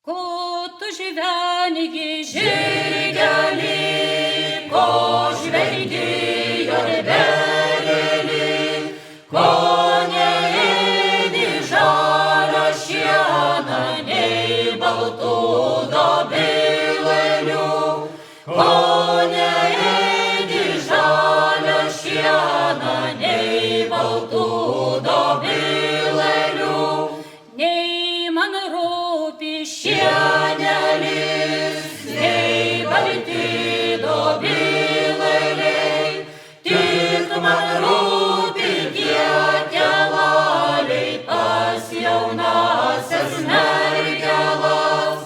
Ko tu žvengei, žirgelį, ko žvelgi juodbelėlį, ko neėdi žalio šieną, nei baltų dobilėlių, ko neėdi žalio šieną, nei baltų dobilėlių, nei man rūpi šienelis, nei balti dobilėliai, tik man rūpi tie kelaliai pas jaunasias mergelas,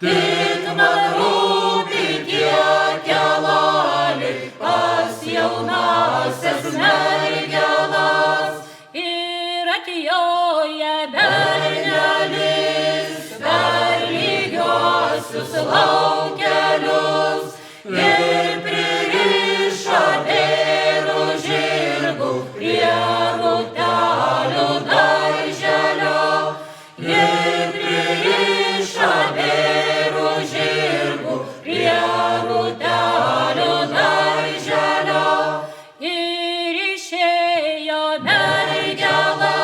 tik man rūpi tie kelaliai pas jaunasias mergelas. Ir atjoja bernelis per lygiuosius laukelius ir pririša vėlių žirgų prie rūtelių darželio, ir pririša vėlių žirgų prie rūtelių darželio. Ir išėjo mergela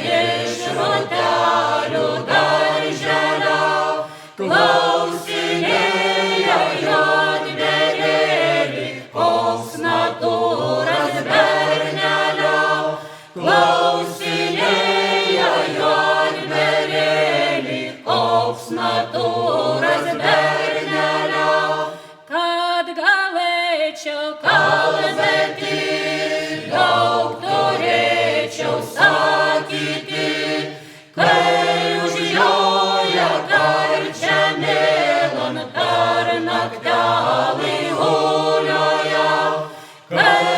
iš rūtelių darželio, klausinėjo juodbelėlį, koks natūras bernelio, klausinėjo juodbelėlį, koks natūras bernelio, kad galėčiau kalbėti, daug turėčiau sakyti, kai užjoja karčią mėlon per naktelį hulioja, kai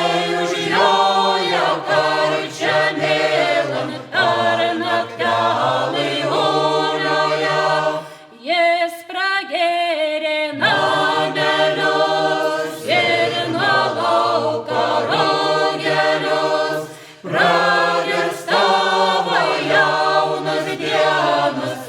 užjoja karčią mėlon per naktelį hulioja, jis pragėrė namelius ir nuo lauko rogelius, pragers tavo jaunos dienos